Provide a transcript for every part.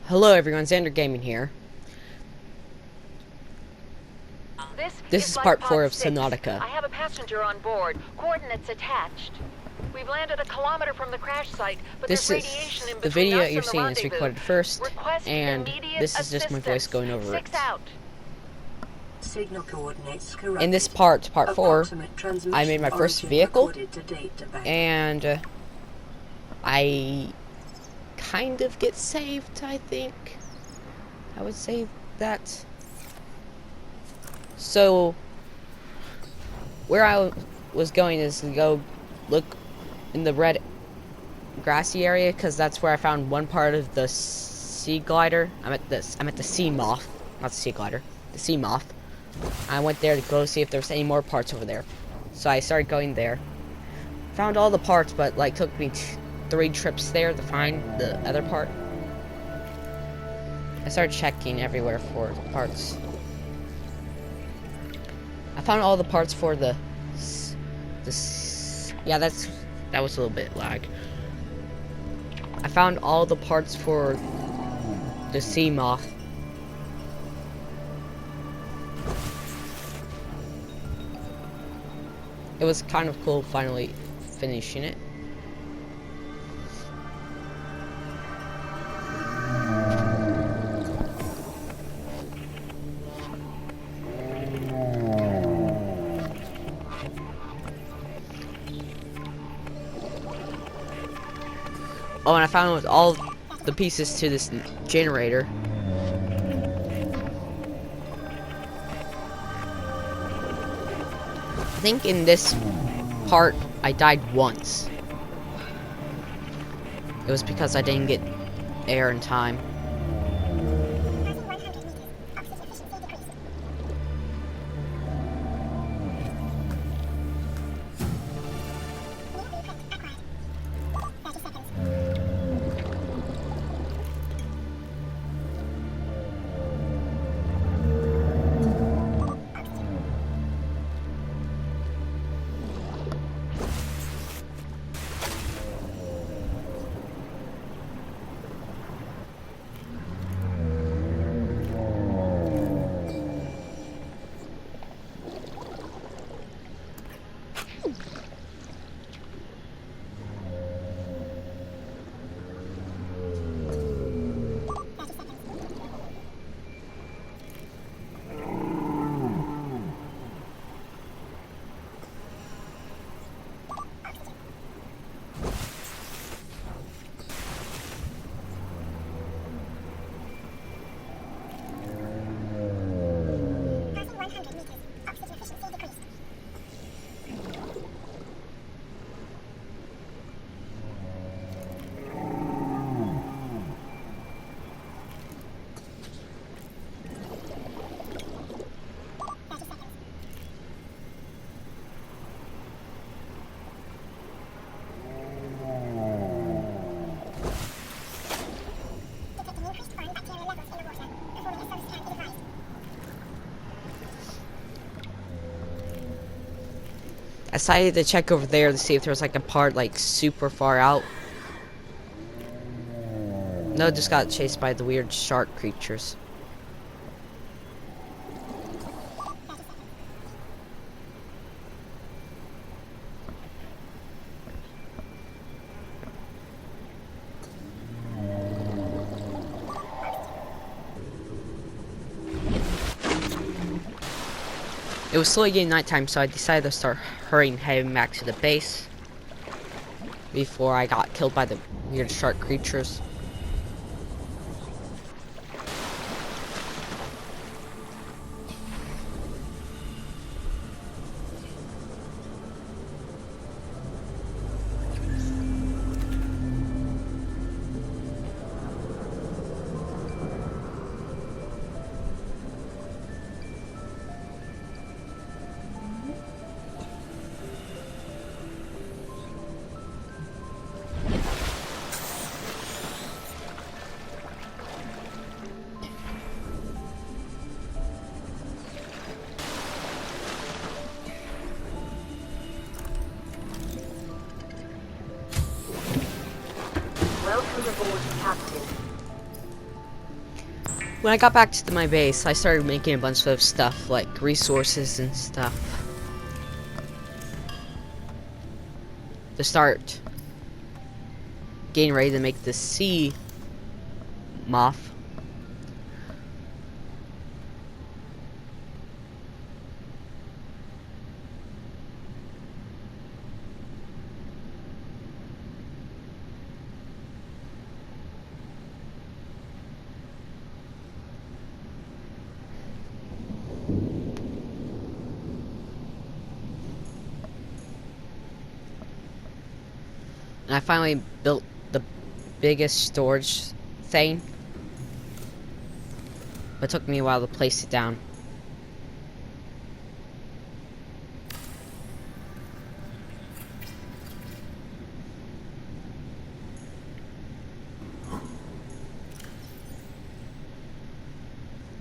Hello everyone, Xander Gaming here. This is part 4 of Subnautica. I have a passenger on board. Coordinates attached. We've landed a kilometer from the crash site, but This there's is radiation in the between video us you're and the seeing is rendezvous. recorded first, Request and immediate this is just my voice assistance. going over 6 it. out. Signal coordinates corrupted. In this part 4, I made my first vehicle, and I kind of get saved, I think. I would say that. So, where I was going is to go look in the red grassy area, because that's where I found one part of the sea glider. I'm at the seamoth, not the sea glider, the seamoth. I went there to go see if there's any more parts over there. So I started going there. Found all the parts, but like took me 3 trips there to find the other part. I started checking everywhere for the parts. I found all the parts for yeah, that was a little bit lag. I found all the parts for the seamoth. It was kind of cool finally finishing it. Oh, and I found all the pieces to this generator. I think in this part, I died once. It was because I didn't get air in time. I decided to check over there to see if there was like a part like super far out. No, just got chased by the weird shark creatures. It was slowly getting nighttime, so I decided to start hurrying, heading back to the base before I got killed by the weird shark creatures. When I got back to my base, I started making a bunch of stuff, like resources and stuff. To start getting ready to make the sea moth. And I finally built the biggest storage thing. But it took me a while to place it down.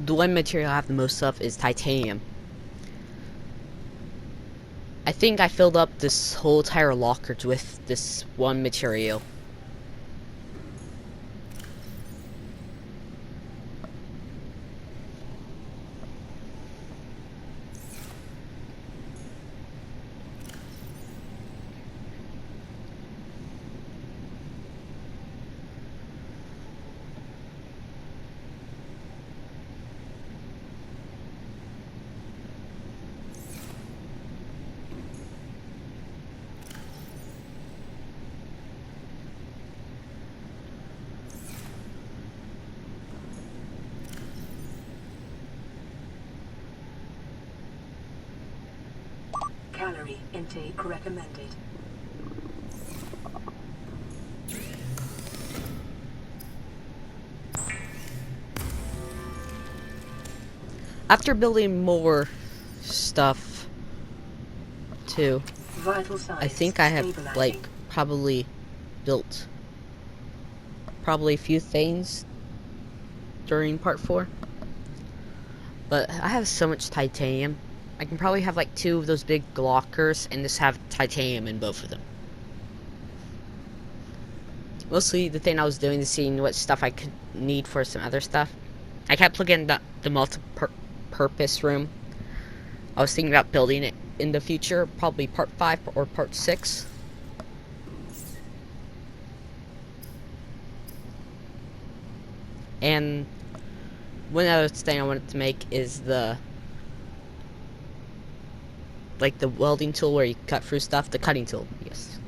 The one material I have the most of is titanium. I think I filled up this whole entire locker with this one material. Calorie intake recommended. After building more stuff too, Vital signs I think I have stabilizing. like probably built probably a few things during part 4. But I have so much titanium. I can probably have like 2 of those big lockers and just have titanium in both of them. Mostly the thing I was doing is seeing what stuff I could need for some other stuff. I kept looking at the multi-purpose room. I was thinking about building it in the future, probably part 5 or part 6. And one other thing I wanted to make is the welding tool where you cut through stuff, the cutting tool, yes.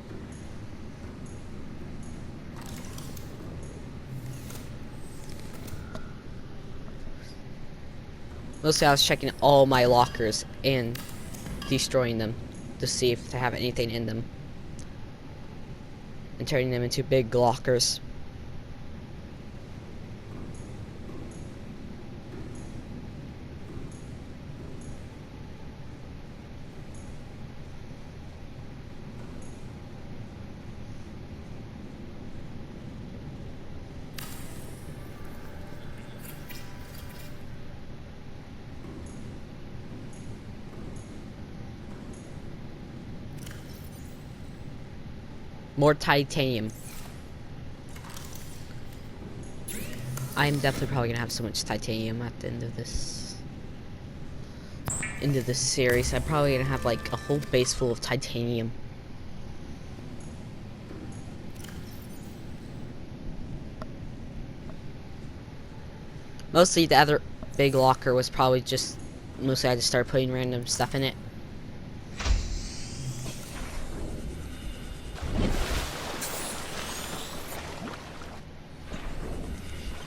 Mostly I was checking all my lockers and destroying them to see if they have anything in them. And turning them into big lockers. More titanium. I'm definitely probably gonna have so much titanium at the end of this series. I'm probably gonna have like a whole base full of titanium. Mostly the other big locker was probably just mostly I just started putting random stuff in it.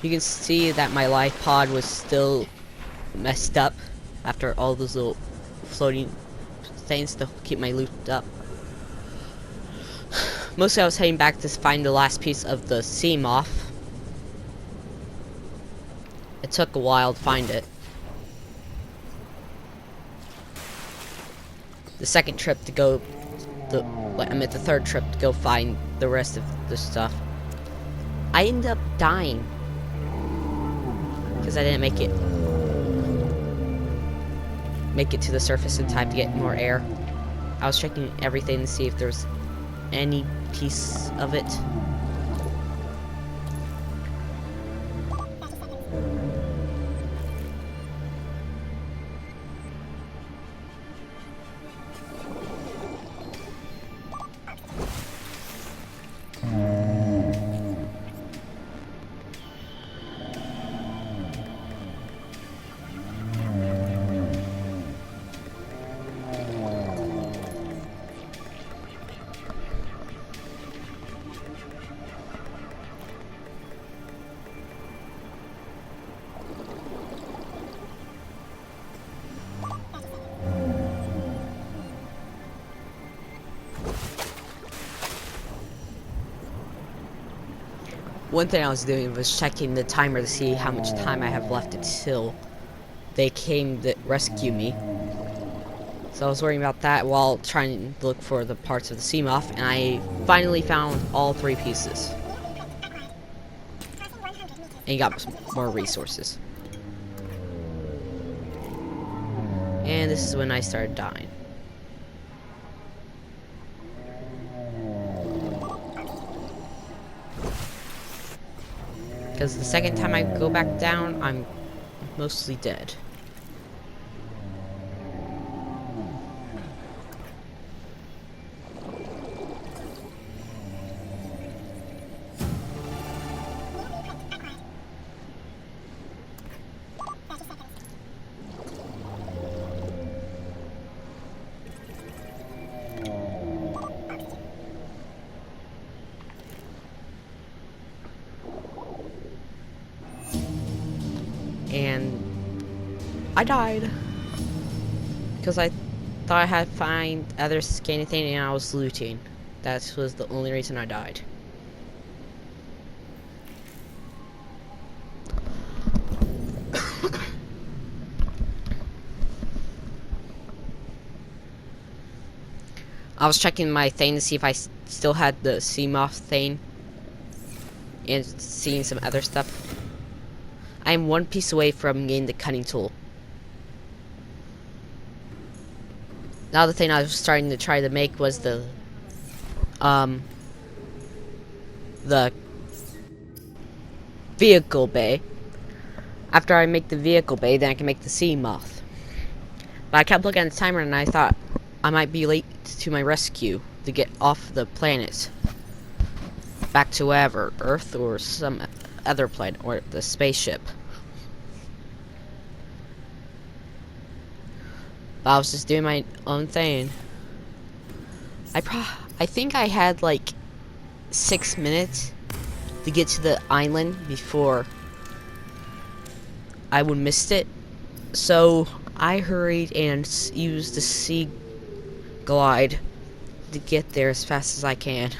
You can see that my life pod was still messed up after all those little floating things to keep my loot up. Mostly I was heading back to find the last piece of the seamoth. It took a while to find it. The second trip to go, the third trip to go find the rest of the stuff. I ended up dying because I didn't make it to the surface in time to get more air. I was checking everything to see if there's any piece of it. One thing I was doing was checking the timer to see how much time I have left until they came to rescue me. So I was worrying about that while trying to look for the parts of the seamoth, and I finally found all 3 pieces. And got some more resources. And this is when I started dying. Because the second time I go back down, I'm mostly dead. And I died because I thought I had to find other scanning thing and I was looting. That was the only reason I died. I was checking my thing to see if I still had the seamoth thing and seeing some other stuff. I am 1 piece away from getting the cutting tool. Now the thing I was starting to try to make was the vehicle bay. After I make the vehicle bay, then I can make the seamoth. But I kept looking at the timer and I thought I might be late to my rescue to get off the planet. Back to wherever, Earth or some other planet, or the spaceship. But I was just doing my own thing. I think I had like 6 minutes to get to the island before I would missed it. So I hurried and used the sea glide to get there as fast as I can.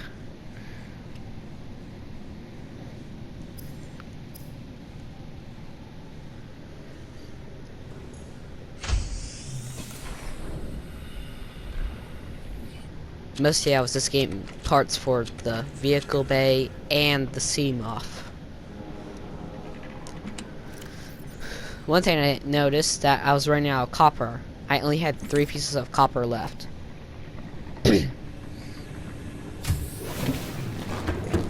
Mostly I was just getting parts for the vehicle bay and the seamoth. One thing I noticed that I was running out of copper. I only had 3 pieces of copper left.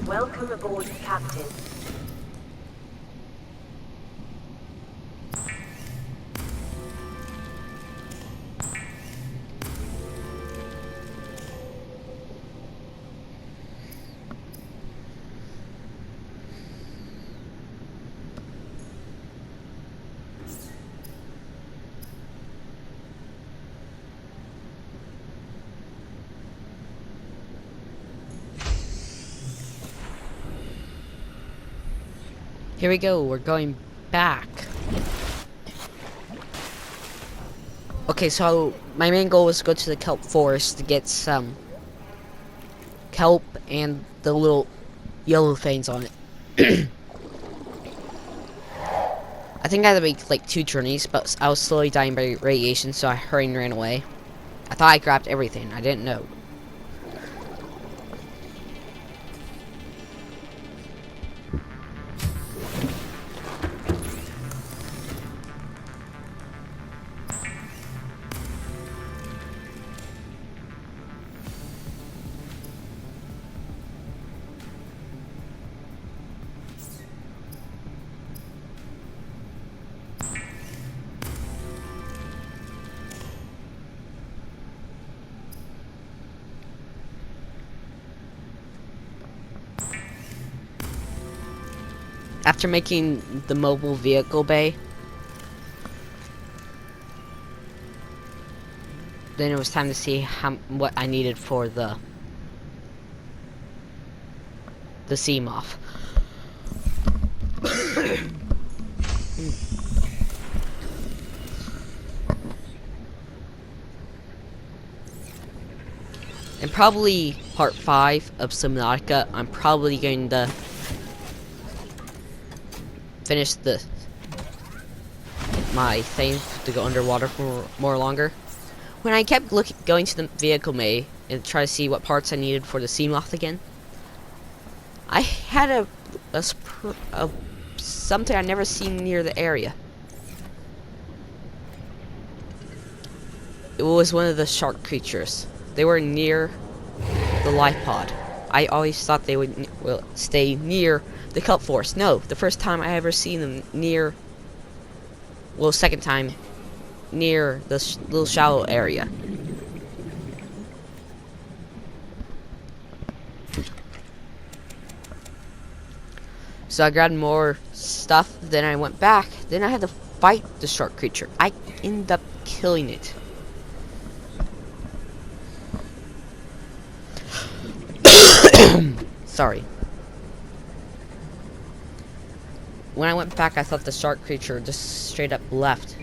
Welcome aboard, Captain. Here we go, we're going back. Okay, so my main goal was to go to the kelp forest to get some kelp and the little yellow things on it. I think I had to make like 2 journeys, but I was slowly dying by radiation, so I hurried and ran away. I thought I grabbed everything, I didn't know. After making the mobile vehicle bay, then it was time to see what I needed for the seamoth. And probably part 5 of Subnautica, I'm probably going to finish my thing to go underwater for more longer. When I kept going to the vehicle bay and try to see what parts I needed for the seamoth again, I had something I'd never seen near the area. It was one of the shark creatures. They were near the life pod. I always thought they would stay near the kelp forest. No, the first time I ever seen them near, well, second time, near the little shallow area. So I grabbed more stuff, then I went back, then I had to fight the shark creature. I ended up killing it. Sorry. When I went back, I thought the shark creature just straight up left.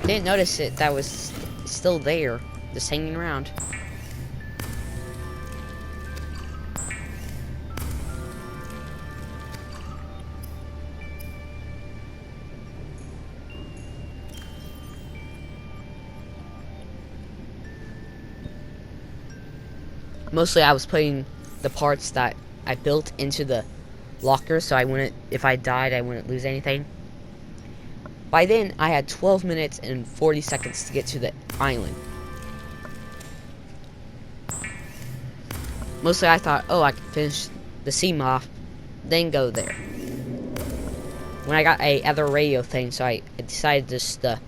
Didn't notice it, that was still there, just hanging around. Mostly I was putting the parts that I built into the locker so I wouldn't, if I died, I wouldn't lose anything. By then, I had 12 minutes and 40 seconds to get to the island. Mostly I thought, oh, I could finish the seamoth, then go there. When I got a other radio thing, so I decided just to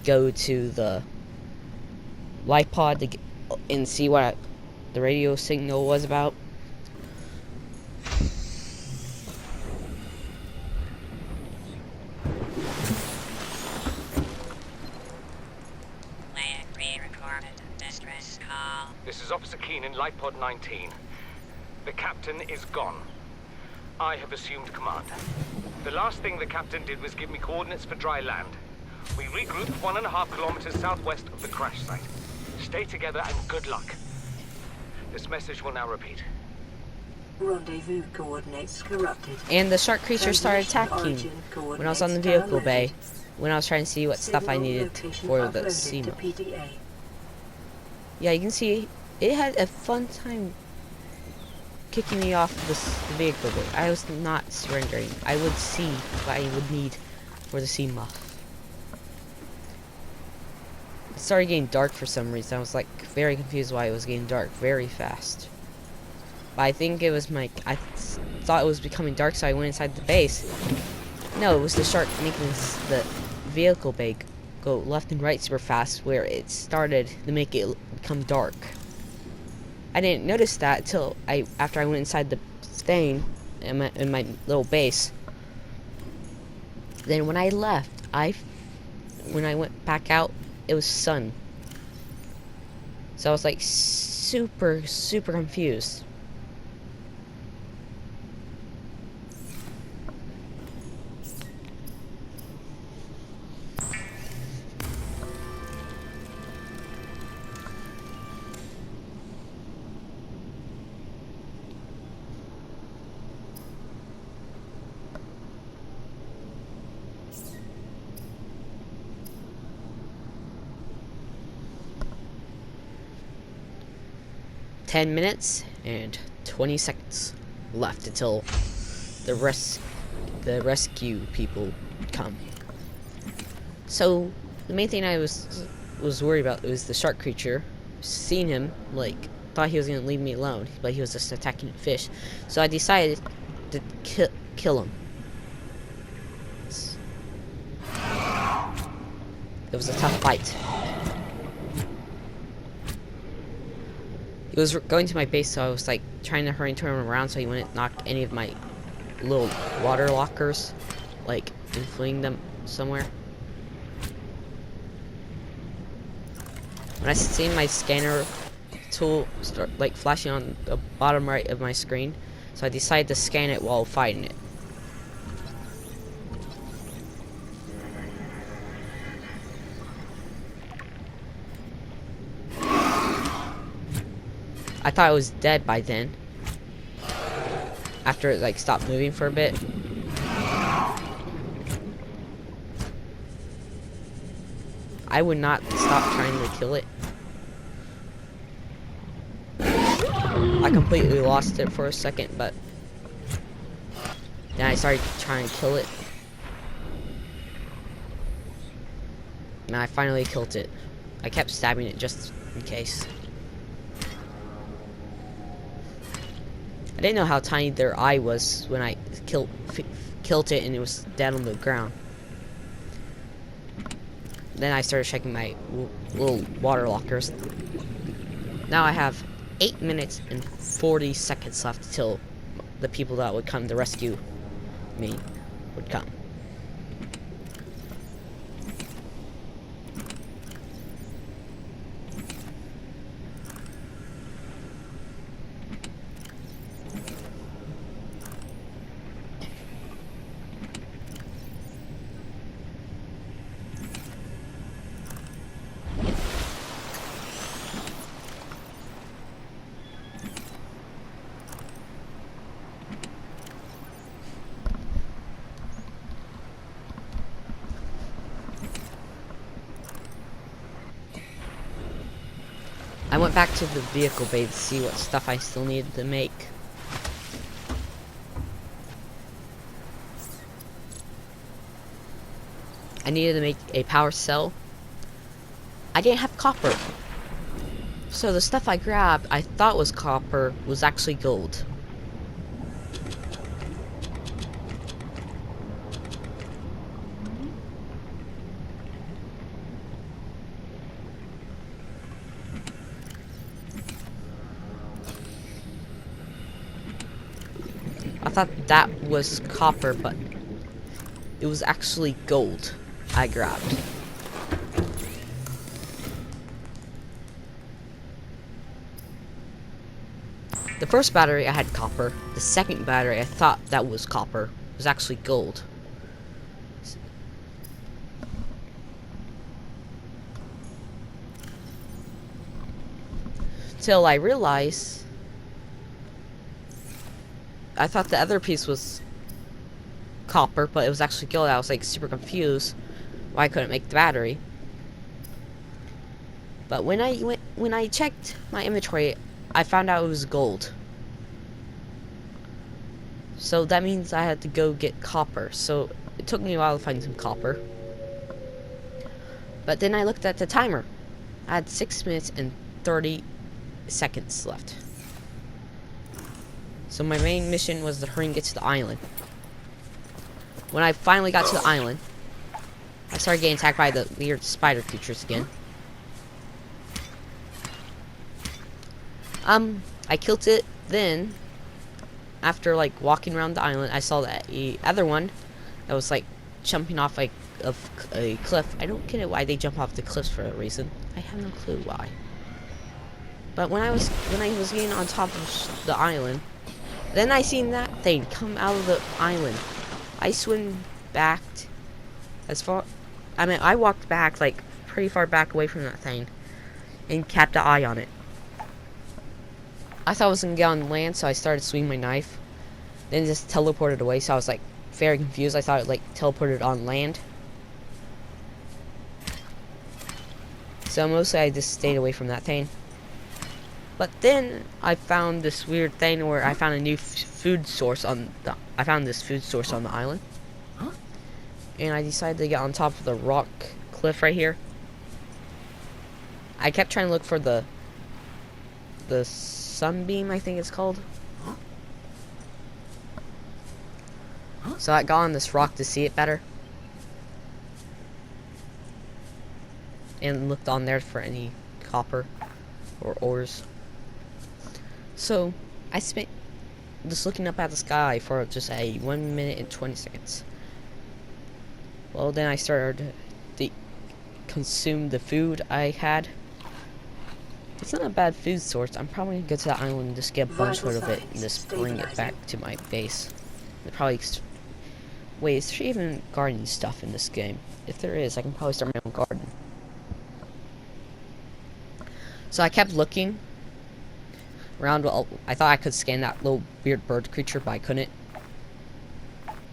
go to the life pod to get and see what the radio signal was about. This is Officer Keane in Light Pod 19. The captain is gone. I have assumed command. The last thing the captain did was give me coordinates for dry land. We regrouped 1.5 kilometers southwest of the crash site. Stay together and good luck. This message will now repeat. Rendezvous coordinates corrupted. And the shark creature started attacking when I was on the vehicle bay, when I was trying to see what stuff I needed for the seamoth. Yeah, you can see it had a fun time kicking me off the vehicle bay. I was not surrendering. I would see what I would need for the seamoth. It started getting dark for some reason. I was like very confused why it was getting dark very fast. But I think it was I thought it was becoming dark, so I went inside the base. No, it was the shark making the vehicle bay go left and right super fast, where it started to make it become dark. I didn't notice that until after I went inside the thing in my little base. Then when I left, when I went back out, it was sun. So I was like super confused. "10 minutes and 20 seconds left until the rescue people come." So the main thing I was worried about was the shark creature. Seen him, like, thought he was gonna leave me alone, but he was just attacking fish. So I decided to kill him. It was a tough fight. He was going to my base, so I was like trying to hurry and turn him around so he wouldn't knock any of my little water lockers, like, and fling them somewhere. When I seen my scanner tool start like flashing on the bottom right of my screen, so I decided to scan it while fighting it. I thought I was dead by then. after it like stopped moving for a bit. I would not stop trying to kill it. I completely lost it for a second, but then I started trying to kill it. And I finally killed it. I kept stabbing it just in case. I didn't know how tiny their eye was when I killed it and it was dead on the ground. Then I started checking my little water lockers. Now I have 8 minutes and 40 seconds left till the people that would come to rescue me would come. I went back to the vehicle bay to see what stuff I still needed to make. I needed to make a power cell. I didn't have copper. So the stuff I grabbed, I thought was copper, was actually gold. I thought that was copper, but it was actually gold I grabbed. The first battery I had copper. The second battery I thought that was copper. It was actually gold. Till I realized I thought the other piece was copper, but it was actually gold. I was like super confused why I couldn't make the battery. But when I checked my inventory, I found out it was gold. So that means I had to go get copper. So it took me a while to find some copper. But then I looked at the timer. I had 6 minutes and 30 seconds left. So my main mission was to hurry and get to the island. When I finally got to the island, I started getting attacked by the weird spider creatures again. I killed it. Then, after like walking around the island, I saw that the other one that was like jumping off like a cliff. I don't get it why they jump off the cliffs for a reason. I have no clue why. But when I was getting on top of the island, then I seen that thing come out of the island. I swim back I walked back like pretty far back away from that thing and kept an eye on it. I thought I was gonna get on land, so I started swinging my knife. Then it just teleported away, so I was like very confused. I thought it like teleported on land. So mostly I just stayed away from that thing. But then I found this weird thing where I found a new food source on the island. And I decided to get on top of the rock cliff right here. I kept trying to look for the sunbeam, I think it's called. So I got on this rock to see it better. And looked on there for any copper or ores. So I spent just looking up at the sky for just a 1 minute and 20 seconds. Well, then I started to consume the food I had. It's not a bad food source. I'm probably gonna go to the island and just get a bunch of it and just bring it back to my base. Wait, is there even gardening stuff in this game? If there is, I can probably start my own garden. So I kept looking. around. I thought I could scan that little weird bird creature, but I couldn't.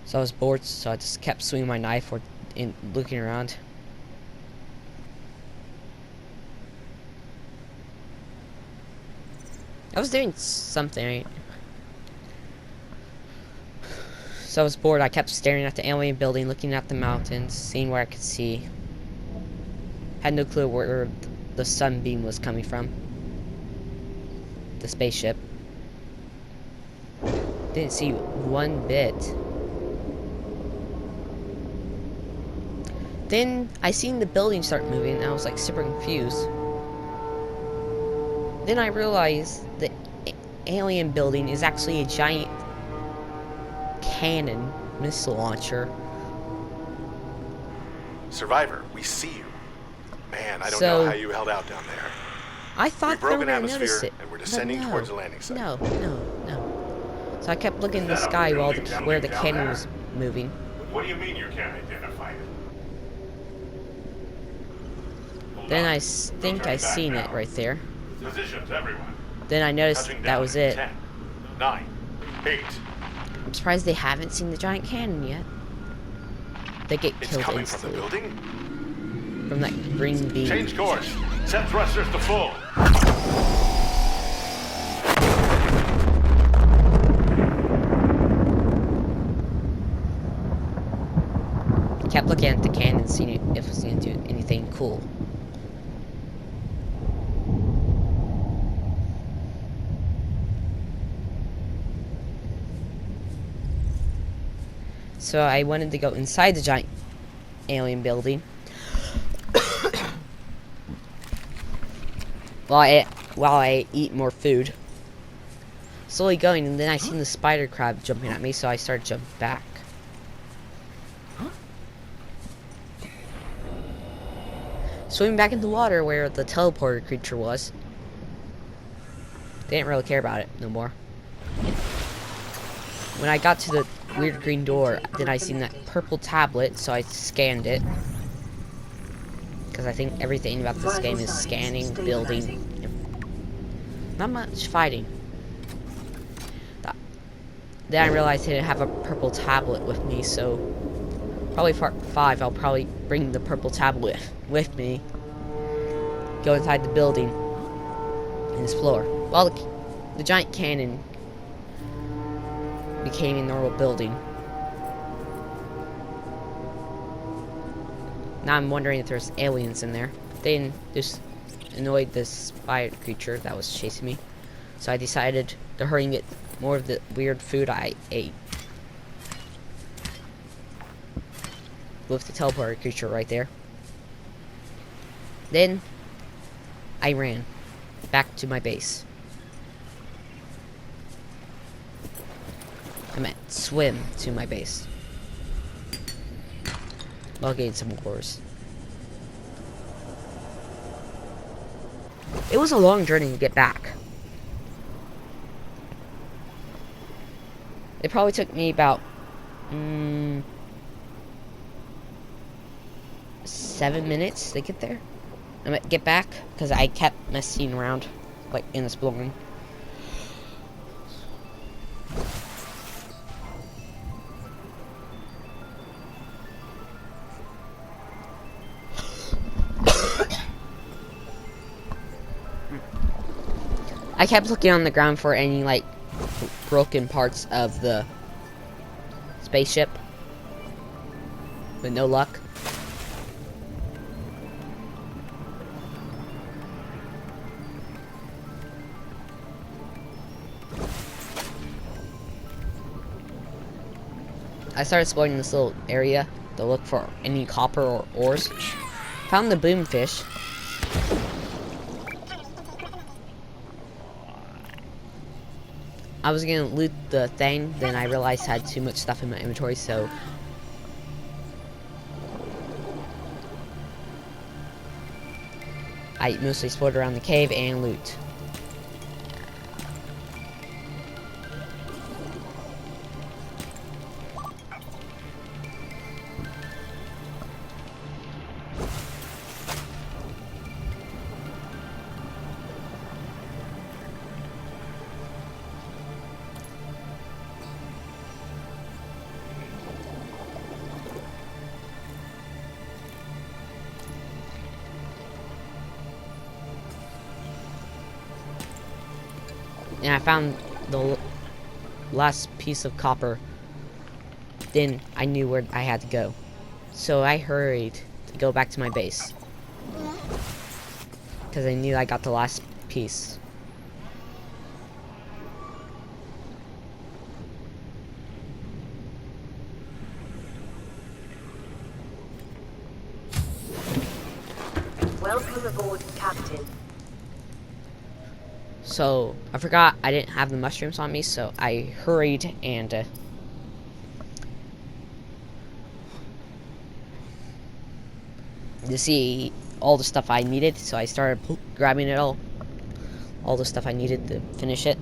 So I was bored, so I just kept swinging my knife and looking around. I was doing something, right? So I was bored. I kept staring at the alien building, looking at the mountains, seeing where I could see. Had no clue where the sunbeam was coming from. The spaceship. Didn't see one bit. Then I seen the building start moving, and I was like super confused. Then I realized the alien building is actually a giant cannon missile launcher. Survivor, we see you. Man, I don't So, know how you held out down there. I thought We've they were broken gonna notice atmosphere, it, and we're but descending no, towards the landing site. No. So I kept looking in the sky while where the cannon was moving. What do you mean you can't identify it? Then I think I seen it right there. Positions, everyone. Then I noticed Touching that down was in it. 10, 9, 8. I'm surprised they haven't seen the giant cannon yet. They get It's killed coming from the instantly building? from that green beam. Change course. Set thrusters to full. Kept looking at the cannon, seeing if it was gonna do anything cool. So I wanted to go inside the giant alien building. while I eat more food. Slowly going, and then I seen the spider crab jumping at me, so I started jumping back. Swimming back in the water where the teleporter creature was. They didn't really care about it no more. When I got to the weird green door, then I seen that purple tablet, so I scanned it. Because I think everything about this game is scanning, building. Not much fighting. Then I realized I didn't have a purple tablet with me, so probably part 5 I'll probably bring the purple tablet with me. Go inside the building and explore. While the giant cannon became a normal building. Now I'm wondering if there's aliens in there. They just annoyed this spider creature that was chasing me. So I decided to hurry and get more of the weird food I ate. With the teleporter creature right there. Then I ran back to my base. I meant swim to my base. While getting some ores. It was a long journey to get back. It probably took me about 7 minutes to get there. I mean, get back, because I kept messing around, like, in exploring. I kept looking on the ground for any, like, broken parts of the spaceship. With no luck. I started exploring this little area to look for any copper or ores. Found the boomfish. I was gonna loot the thing, then I realized I had too much stuff in my inventory, so I mostly explored around the cave and loot. and I found the last piece of copper. Then I knew where I had to go. So I hurried to go back to my base. Because I knew I got the last piece. Welcome aboard, Captain. So I forgot I didn't have the mushrooms on me, so I hurried and to see all the stuff I needed. So I started grabbing it all the stuff I needed to finish it.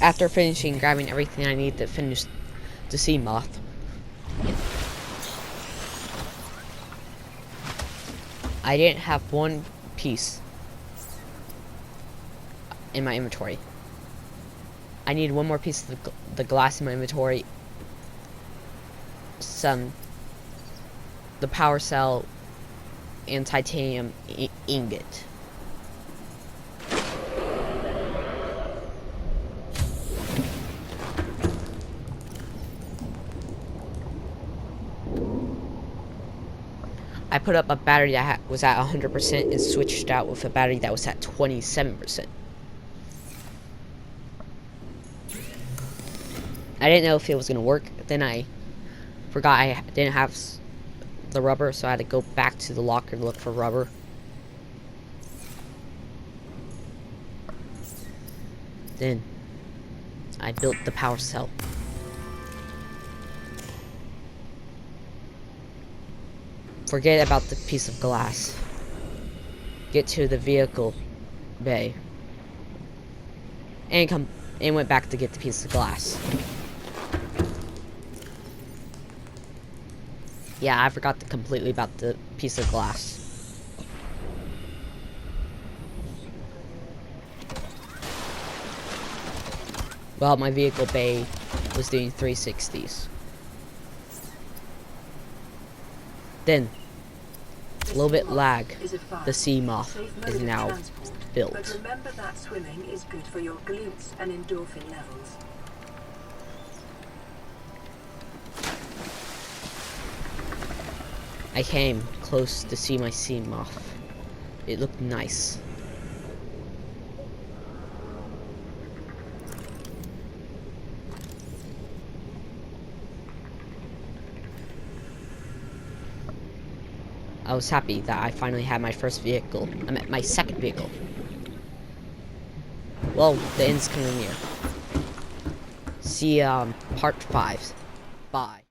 After finishing grabbing everything I need to finish the seamoth, I didn't have one piece in my inventory. I need one more piece of the glass in my inventory, the power cell, and titanium ingot. I put up a battery that was at 100% and switched out with a battery that was at 27%. I didn't know if it was going to work. Then I forgot I didn't have the rubber, so I had to go back to the locker to look for rubber. Then I built the power cell. Forget about the piece of glass. Get to the vehicle bay. And went back to get the piece of glass. Yeah, I forgot completely about the piece of glass. Well, my vehicle bay was doing 360s. Then, a little bit lag, the seamoth is now built. But remember that swimming is good for your glutes and endorphin levels. I came close to see my seamoth. It looked nice. I was happy that I finally had my first vehicle. I meant my second vehicle. Well, the end's coming near. See, part 5. Bye.